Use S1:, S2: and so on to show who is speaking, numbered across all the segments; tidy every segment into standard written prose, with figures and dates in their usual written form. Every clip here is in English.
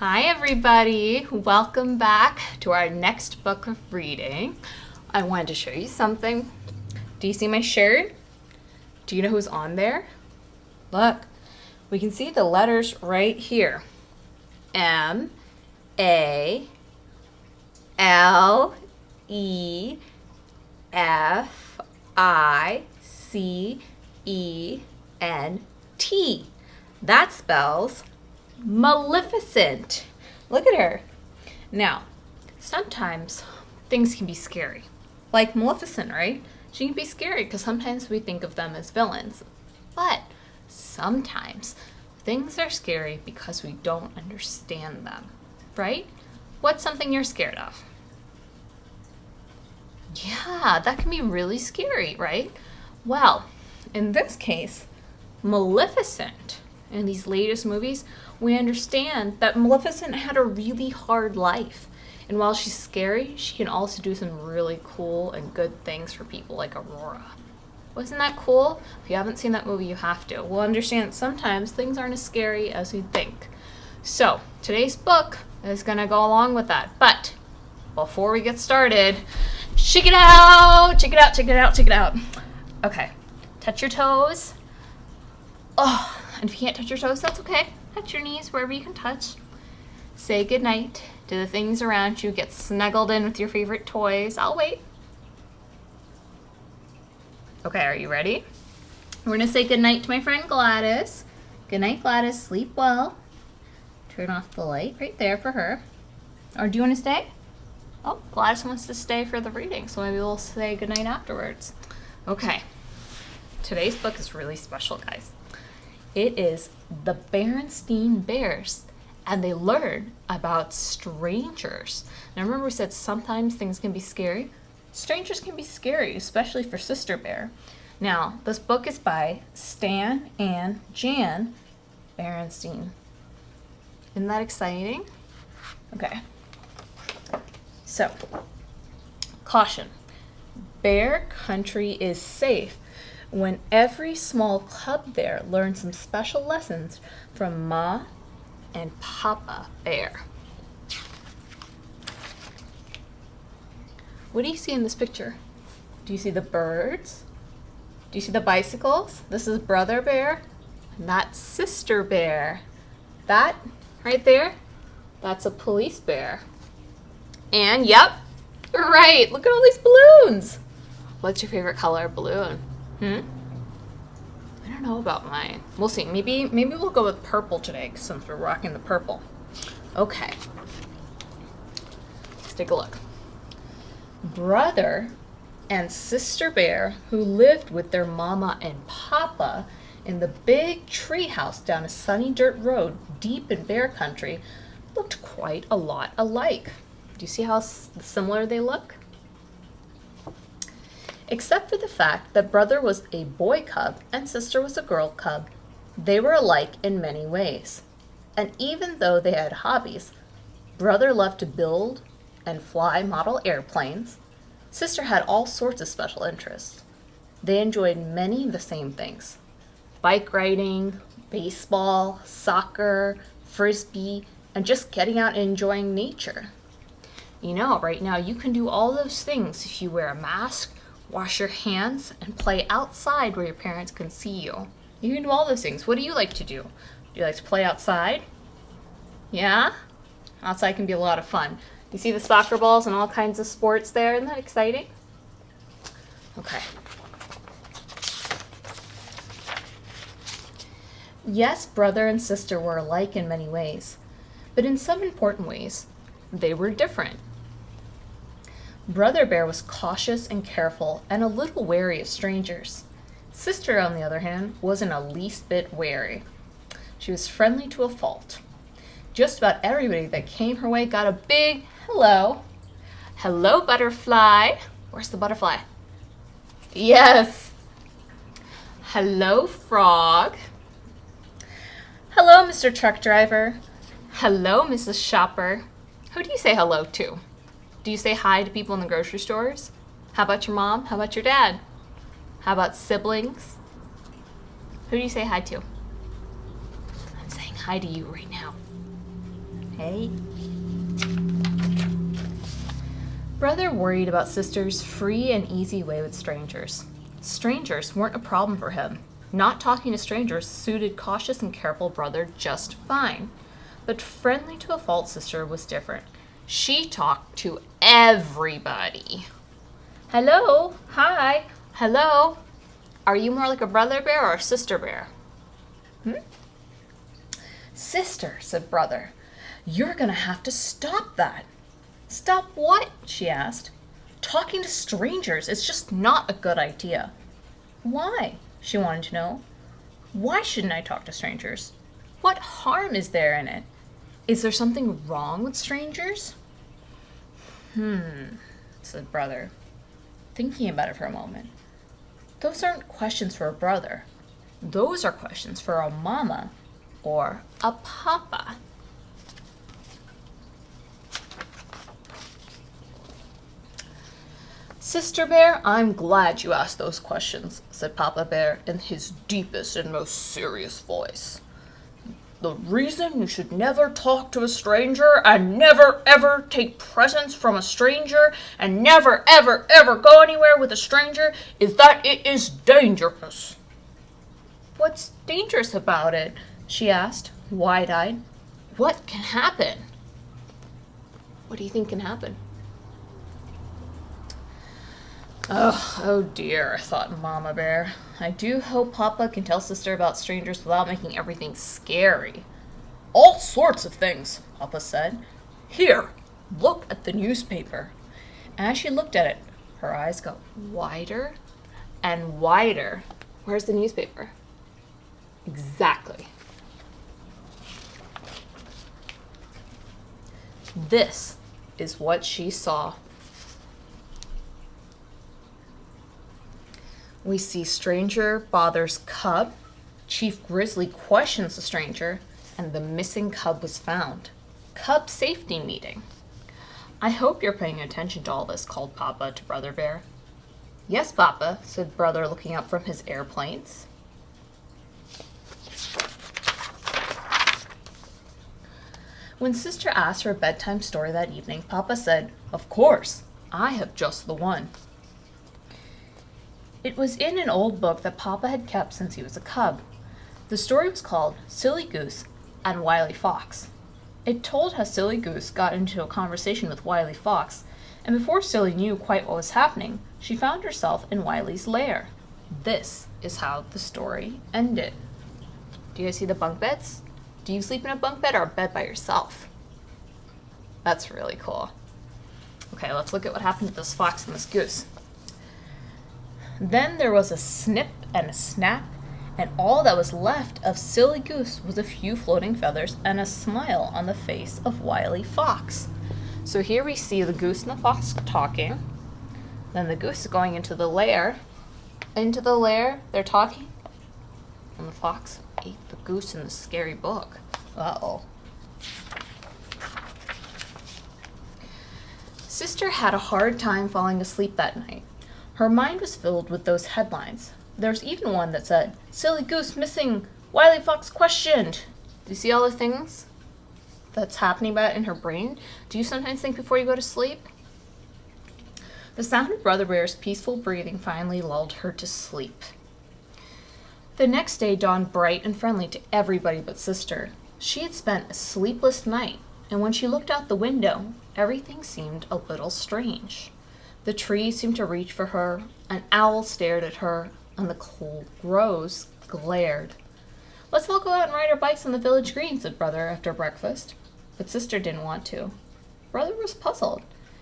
S1: Hi everybody, welcome back to our next book of reading. I wanted to show you something. Do you see my shirt? Do you know who's on there? Look, we can see the letters right here. M, A, L, E, F, I, C, E, N, T. That spells Maleficent. Look at her. Now, sometimes things can be scary. Like Maleficent, right? She can be scary because sometimes we think of them as villains. But sometimes things are scary because we don't understand them, right? What's something you're scared of? Yeah, that can be really scary, right? Well, in this case, Maleficent, in these latest movies, we understand that Maleficent had a really hard life. And while she's scary, she can also do some really cool and good things for people like Aurora. Wasn't that cool? If you haven't seen that movie, you have to. We'll understand that sometimes things aren't as scary as we think. So, today's book is going to go along with that. But before we get started, check it out! Check it out, check it out, check it out. Okay, touch your toes. Oh, and if you can't touch your toes, that's okay. Touch your knees wherever you can touch. Say goodnight to the things around you. Get snuggled in with your favorite toys. I'll wait. Okay, are you ready? We're going to say goodnight to my friend Gladys. Good night, Gladys. Sleep well. Turn off the light right there for her. Or do you want to stay? Oh, Gladys wants to stay for the reading, so maybe we'll say goodnight afterwards. Okay. Today's book is really special, guys. It is the Berenstain Bears, and they learn about strangers. Now remember we said sometimes things can be scary. Strangers can be scary, especially for Sister Bear. Now, this book is by Stan and Jan Berenstain. Isn't that exciting? Okay. So, caution. Bear country is safe when every small cub bear learns some special lessons from Ma and Papa Bear. What do you see in this picture? Do you see the birds? Do you see the bicycles? This is Brother Bear, and that's Sister Bear. That right there, that's a police bear. And yep, right, look at all these balloons. What's your favorite color balloon? I don't know about mine. We'll see. Maybe we'll go with purple today since we're rocking the purple. Okay. Let's take a look. Brother and Sister Bear, who lived with their mama and papa in the big tree house down a sunny dirt road deep in bear country, looked quite a lot alike. Do you see how similar they look? Except for the fact that Brother was a boy cub and Sister was a girl cub, they were alike in many ways. And even though they had hobbies, Brother loved to build and fly model airplanes. Sister had all sorts of special interests. They enjoyed many of the same things: bike riding, baseball, soccer, frisbee, and just getting out and enjoying nature. You know, right now you can do all those things if you wear a mask, wash your hands, and play outside where your parents can see you. You can do all those things. What do you like to do? Do you like to play outside? Yeah? Outside can be a lot of fun. You see the soccer balls and all kinds of sports there? Isn't that exciting? Okay. Yes, Brother and Sister were alike in many ways, but in some important ways, they were different. Brother Bear was cautious and careful and a little wary of strangers. Sister, on the other hand, wasn't a least bit wary. She was friendly to a fault. Just about everybody that came her way got a big hello. Hello, butterfly. Where's the butterfly? Yes. Hello, frog. Hello, Mr. Truck Driver. Hello, Mrs. Shopper. Who do you say hello to? Do you say hi to people in the grocery stores? How about your mom? How about your dad? How about siblings? Who do you say hi to? I'm saying hi to you right now. Hey. Brother worried about sister's free and easy way with strangers. Strangers weren't a problem for him. Not talking to strangers suited cautious and careful brother just fine. But friendly to a fault sister was different. She talked to everybody. Hello, hi, hello. Are you more like a brother bear or a sister bear? Sister, said brother. You're gonna have to stop that. Stop what? She asked. Talking to strangers is just not a good idea. Why? She wanted to know. Why shouldn't I talk to strangers? What harm is there in it? Is there something wrong with strangers? Said brother, thinking about it for a moment. Those aren't questions for a brother. Those are questions for a mama or a papa. Sister Bear, I'm glad you asked those questions, said Papa Bear in his deepest and most serious voice. The reason you should never talk to a stranger and never ever take presents from a stranger and never ever ever go anywhere with a stranger is that it is dangerous. What's dangerous about it? She asked, wide-eyed. What can happen? What do you think can happen? Oh dear, thought Mama Bear. I do hope Papa can tell Sister about strangers without making everything scary. All sorts of things, Papa said. Here, look at the newspaper. As she looked at it, her eyes got wider and wider. Where's the newspaper? Exactly. This is what she saw. We see stranger bothers cub, Chief Grizzly questions the stranger, and the missing cub was found. Cub safety meeting. I hope you're paying attention to all this, called Papa to Brother Bear. Yes, Papa, said Brother, looking up from his airplanes. When Sister asked for a bedtime story that evening, Papa said, Of course, I have just the one. It was in an old book that Papa had kept since he was a cub. The story was called Silly Goose and Wily Fox. It told how Silly Goose got into a conversation with Wily Fox, and before Silly knew quite what was happening, she found herself in Wily's lair. This is how the story ended. Do you guys see the bunk beds? Do you sleep in a bunk bed or a bed by yourself? That's really cool. Okay, let's look at what happened to this fox and this goose. Then there was a snip and a snap, and all that was left of Silly Goose was a few floating feathers and a smile on the face of Wily Fox. So here we see the goose and the fox talking. Then the goose is going into the lair. Into the lair, they're talking. And the fox ate the goose in the scary book. Uh-oh. Sister had a hard time falling asleep that night. Her mind was filled with those headlines. There's even one that said, Silly Goose missing, Wily Fox questioned. Do you see all the things that's happening about in her brain? Do you sometimes think before you go to sleep? The sound of Brother Bear's peaceful breathing finally lulled her to sleep. The next day dawned bright and friendly to everybody but Sister. She had spent a sleepless night, and when she looked out the window, everything seemed a little strange. The trees seemed to reach for her, an owl stared at her, and the cold crows glared. Let's all go out and ride our bikes on the village green, said Brother after breakfast. But Sister didn't want to. Brother was puzzled.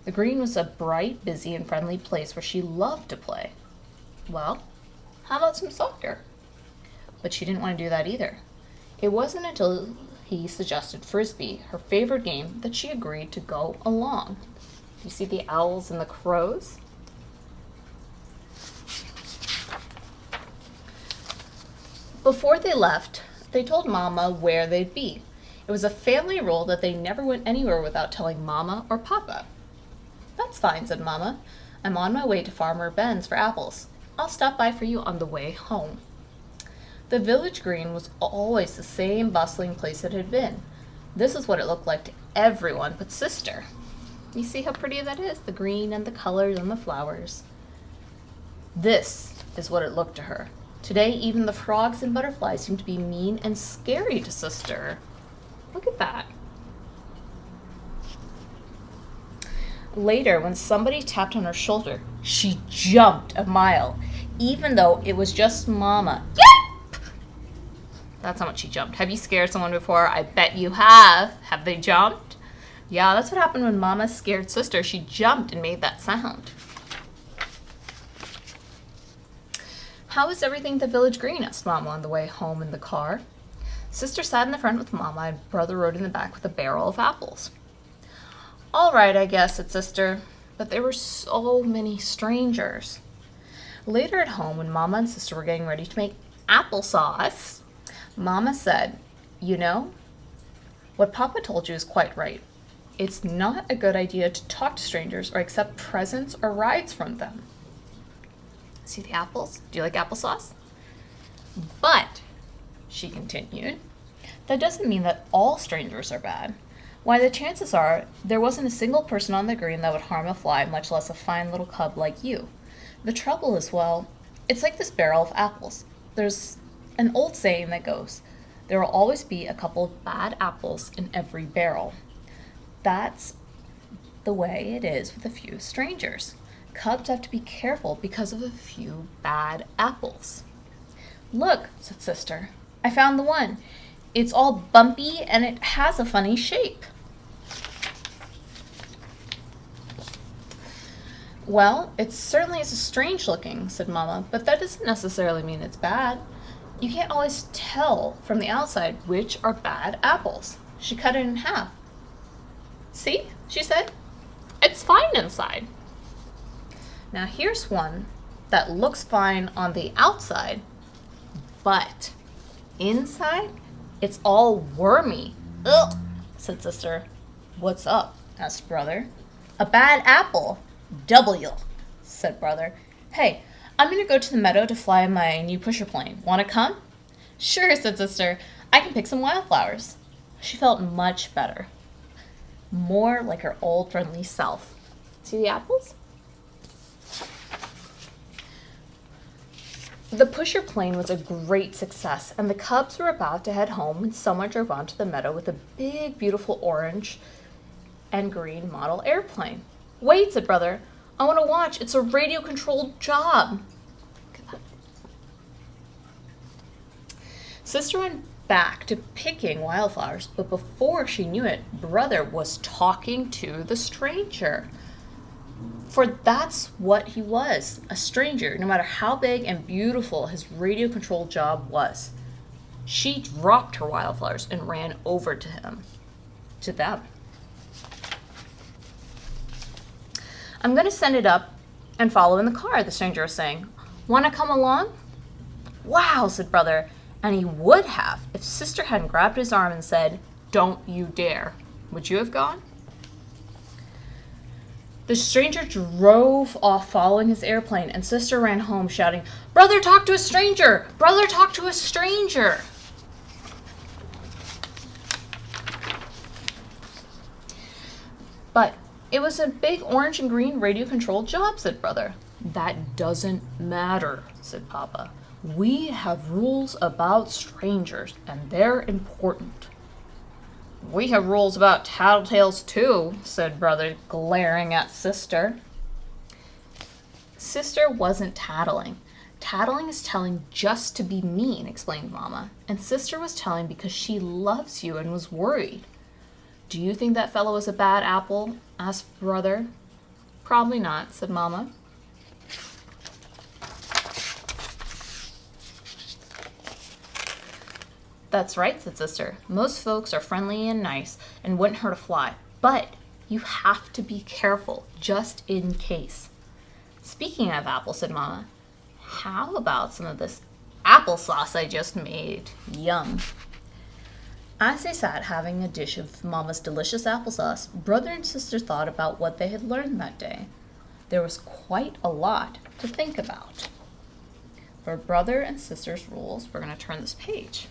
S1: The green was a bright, busy, and friendly place where she loved to play. Well, how about some soccer? But she didn't want to do that either. It wasn't until he suggested Frisbee, her favorite game, that she agreed to go along. You see the owls and the crows? Before they left, they told Mama where they'd be. It was a family rule that they never went anywhere without telling Mama or Papa. That's fine, said Mama. I'm on my way to Farmer Ben's for apples. I'll stop by for you on the way home. The village green was always the same bustling place it had been. This is what it looked like to everyone but Sister. You see how pretty that is? The green and the colors and the flowers. This is what it looked to her. Today, even the frogs and butterflies seem to be mean and scary to Sister. Look at that. Later, when somebody tapped on her shoulder, she jumped a mile, even though it was just Mama. Yep! That's how much she jumped. Have you scared someone before? I bet you have. Have they jumped? Yeah, that's what happened when Mama scared Sister. She jumped and made that sound. How is everything at the village green? Asked Mama on the way home in the car. Sister sat in the front with Mama, and Brother rode in the back with a barrel of apples. All right, I guess, said Sister, but there were so many strangers. Later at home, when Mama and Sister were getting ready to make applesauce, Mama said, you know, what Papa told you is quite right. It's not a good idea to talk to strangers or accept presents or rides from them. See the apples? Do you like applesauce? But, she continued, that doesn't mean that all strangers are bad. Why, the chances are there wasn't a single person on the green that would harm a fly, much less a fine little cub like you. The trouble is, well, it's like this barrel of apples. There's an old saying that goes, there will always be a couple of bad apples in every barrel. That's the way it is with a few strangers. Cubs have to be careful because of a few bad apples. Look, said Sister, I found the one. It's all bumpy and it has a funny shape. Well, it certainly is strange looking, said Mama, but that doesn't necessarily mean it's bad. You can't always tell from the outside which are bad apples. She cut it in half. See, she said, it's fine inside. Now here's one that looks fine on the outside, but inside, it's all wormy. Ugh, said Sister. What's up? Asked Brother. A bad apple. W, said Brother. Hey, I'm going to go to the meadow to fly my new pusher plane. Want to come? Sure, said Sister. I can pick some wildflowers. She felt much better. More like her old friendly self. See the apples? The pusher plane was a great success, and the cubs were about to head home when someone drove onto the meadow with a big, beautiful orange and green model airplane. Wait, said Brother. I want to watch. It's a radio-controlled job. Look at that. Sister went back to picking wildflowers, but before she knew it, Brother was talking to the stranger. For that's what he was, a stranger, no matter how big and beautiful his radio-controlled job was. She dropped her wildflowers and ran over to them. I'm going to send it up and follow in the car, the stranger was saying. Want to come along? Wow, said Brother, and he would have if Sister hadn't grabbed his arm and said, don't you dare. Would you have gone? The stranger drove off following his airplane, and Sister ran home shouting, Brother, talk to a stranger! Brother, talk to a stranger! But it was a big orange and green radio-controlled job, said Brother. That doesn't matter, said Papa. We have rules about strangers, and they're important. We have rules about tattletales too, said Brother, glaring at Sister. Sister wasn't tattling. Tattling is telling just to be mean, explained Mama. And Sister was telling because she loves you and was worried. Do you think that fellow is a bad apple? Asked Brother. Probably not, said Mama. That's right, said Sister. Most folks are friendly and nice and wouldn't hurt a fly. But you have to be careful, just in case. Speaking of apples, said Mama, how about some of this applesauce I just made? Yum. As they sat having a dish of Mama's delicious applesauce, Brother and Sister thought about what they had learned that day. There was quite a lot to think about. For Brother and Sister's rules, we're going to turn this page.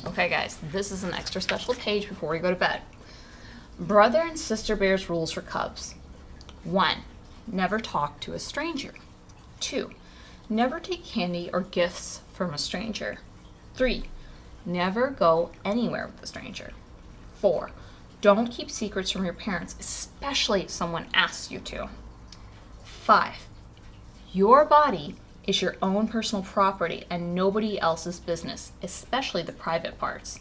S1: Okay, guys, this is an extra special page before we go to bed. Brother and sister bears rules for cubs. 1. Never talk to a stranger. 2. Never take candy or gifts from a stranger. 3. Never go anywhere with a stranger. 4. Don't keep secrets from your parents, especially if someone asks you to. 5. Your body is your own personal property and nobody else's business, especially the private parts.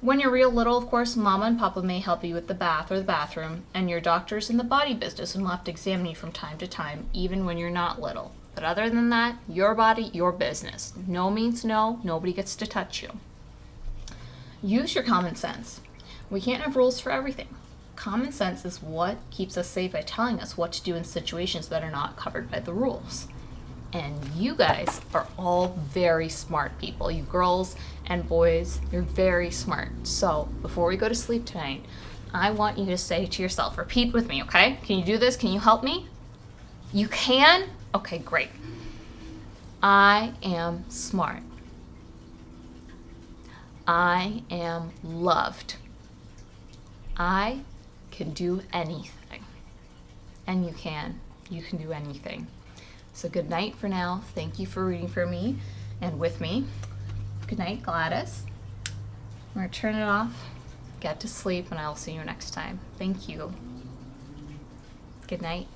S1: When you're real little, of course, Mama and Papa may help you with the bath or the bathroom, and your doctor's in the body business and will have to examine you from time to time, even when you're not little. But other than that, your body, your business. No means no, nobody gets to touch you. Use your common sense. We can't have rules for everything. Common sense is what keeps us safe by telling us what to do in situations that are not covered by the rules. And you guys are all very smart people. You girls and boys, you're very smart. So before we go to sleep tonight, I want you to say to yourself, repeat with me, okay? Can you do this? Can you help me? You can? Okay, great. I am smart. I am loved. I can do anything. And you can. You can do anything. So good night for now. Thank you for reading for me and with me. Good night, Gladys. I'm going to turn it off, get to sleep, and I'll see you next time. Thank you. Good night.